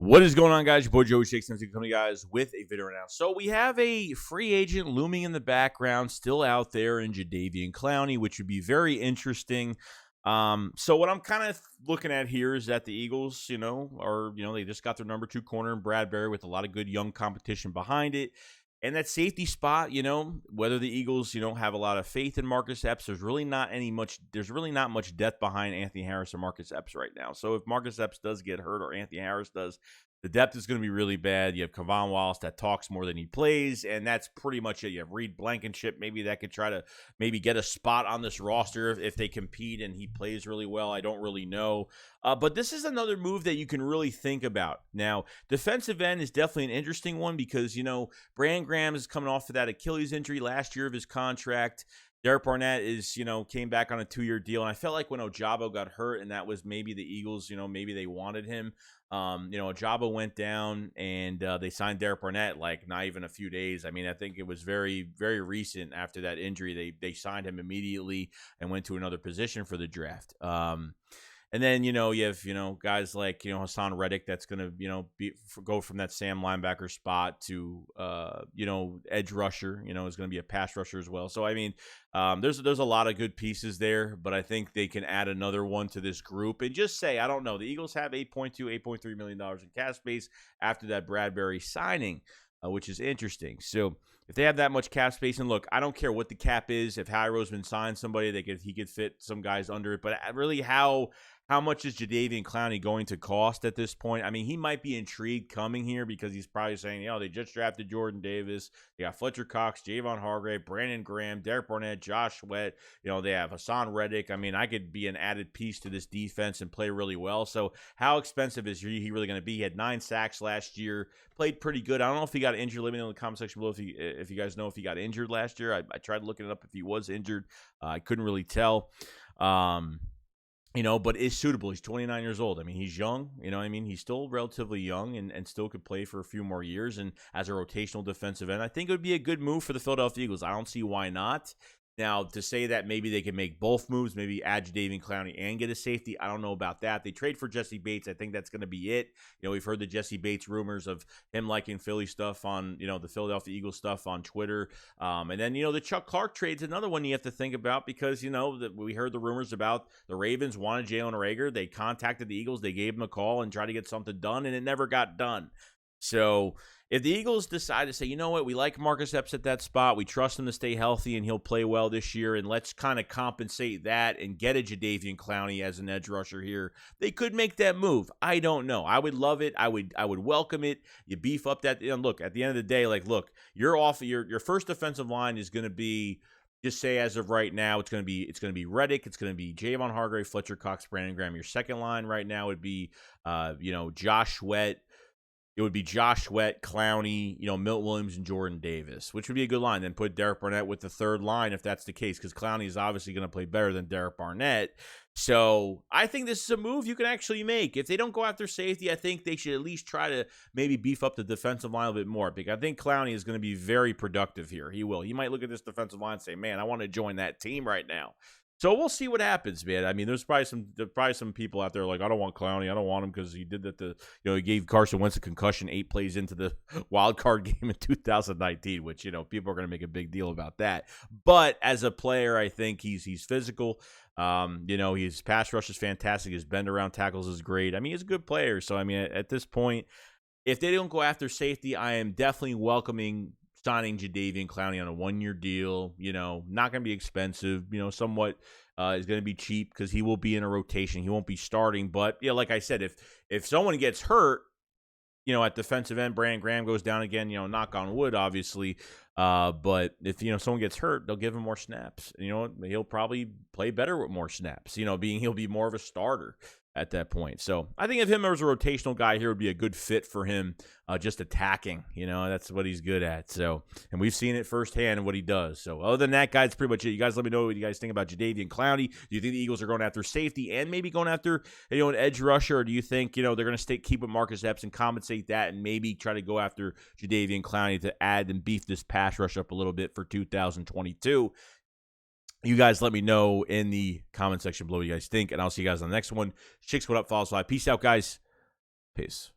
What is going on, guys? Your boy Joey Shakes coming to you guys with a video right now. So we have a free agent looming in the background, still out there in Jadeveon Clowney, which would be very interesting. So what I'm kind of looking at here is that the Eagles, they just got their number 2 corner in Bradbury with a lot of good young competition behind it. And that safety spot, whether the Eagles, have a lot of faith in Marcus Epps, there's really not much depth behind Anthony Harris or Marcus Epps right now. So if Marcus Epps does get hurt or Anthony Harris does, the depth is going to be really bad. You have Kavon Wallace that talks more than he plays, and that's pretty much it. You have Reed Blankenship. Maybe that could try to maybe get a spot on this roster if they compete and he plays really well. I don't really know. But this is another move that you can really think about. Now, defensive end is definitely an interesting one because, Brandon Graham is coming off of that Achilles injury last year of his contract. Derek Barnett came back on a 2-year deal, and I felt like when Ojabo got hurt, and that was maybe the Eagles, maybe they wanted him. Ojabo went down, and they signed Derek Barnett like not even a few days. I mean, I think it was very, very recent after that injury. They signed him immediately and went to another position for the draft. And then, you have, guys like, Hassan Reddick that's going to, go from that Sam linebacker spot to, edge rusher, is going to be a pass rusher as well. So, I mean, there's a lot of good pieces there, but I think they can add another one to this group and just say, I don't know, the Eagles have $8.3 million in cap space after that Bradbury signing, which is interesting. So if they have that much cap space, and look, I don't care what the cap is. If Harry Roseman signs somebody, he could fit some guys under it. But really, how much is Jadeveon Clowney going to cost at this point? I mean, he might be intrigued coming here because he's probably saying, they just drafted Jordan Davis. They got Fletcher Cox, Javon Hargrave, Brandon Graham, Derek Barnett, Josh Sweat. They have Hassan Reddick. I mean, I could be an added piece to this defense and play really well. So how expensive is he really going to be? He had 9 sacks last year, played pretty good. I don't know if he got injured. Let me know in the comment section below if you guys know if he got injured last year. I tried looking it up if he was injured. I couldn't really tell. But is suitable. He's 29 years old. I mean, he's young. He's still relatively young and still could play for a few more years. And as a rotational defensive end, I think it would be a good move for the Philadelphia Eagles. I don't see why not. Now, to say that maybe they can make both moves, maybe add Jadeveon Clowney and get a safety, I don't know about that. They trade for Jesse Bates. I think that's going to be it. We've heard the Jesse Bates rumors of him liking Philly stuff on, the Philadelphia Eagles stuff on Twitter. And then, the Chuck Clark trade's another one you have to think about because, we heard the rumors about the Ravens wanted Jalen Reagor. They contacted the Eagles. They gave him a call and tried to get something done, and it never got done. So if the Eagles decide to say, you know what, we like Marcus Epps at that spot, we trust him to stay healthy and he'll play well this year, and let's kind of compensate that and get a Jadeveon Clowney as an edge rusher here, they could make that move. I don't know. I would love it. I would welcome it. You beef up that. Look, at the end of the day, your first defensive line is going to be, just say as of right now, it's going to be Reddick, it's going to be Javon Hargrave, Fletcher Cox, Brandon Graham. Your second line right now would be, Josh Sweat. It would be Josh Sweat, Clowney, Milt Williams, and Jordan Davis, which would be a good line. Then put Derek Barnett with the third line if that's the case, because Clowney is obviously going to play better than Derek Barnett. So I think this is a move you can actually make. If they don't go after safety, I think they should at least try to maybe beef up the defensive line a bit more, because I think Clowney is going to be very productive here. He will. He might look at this defensive line and say, man, I want to join that team right now. So we'll see what happens, man. I mean, there's probably some people out there like, I don't want Clowney. I don't want him because he did that. He gave Carson Wentz a concussion 8 plays into the wild card game in 2019, which, people are going to make a big deal about that. But as a player, I think he's physical. His pass rush is fantastic. His bend around tackles is great. I mean, he's a good player. So, I mean, at this point, if they don't go after safety, I am definitely welcoming signing Jadeveon Clowney on a 1-year deal, not going to be expensive, somewhat is going to be cheap because he will be in a rotation. He won't be starting. But, like I said, if someone gets hurt, at defensive end, Brandon Graham goes down again, knock on wood, obviously. But if, someone gets hurt, they'll give him more snaps. He'll probably play better with more snaps, he'll be more of a starter at that point. So I think if him as a rotational guy here would be a good fit for him, just attacking, that's what he's good at. So, and we've seen it firsthand in what he does. So other than that, guys, that's pretty much it. You guys let me know what you guys think about Jadeveon Clowney. Do you think the Eagles are going after safety and maybe going after, an edge rusher? Or do you think, they're going to keep with Marcus Epps and compensate that and maybe try to go after Jadeveon Clowney to add and beef this pass rush up a little bit for 2022? You guys let me know in the comment section below what you guys think, and I'll see you guys on the next one. SHAKESQUAD up, follow us live. Peace out, guys. Peace.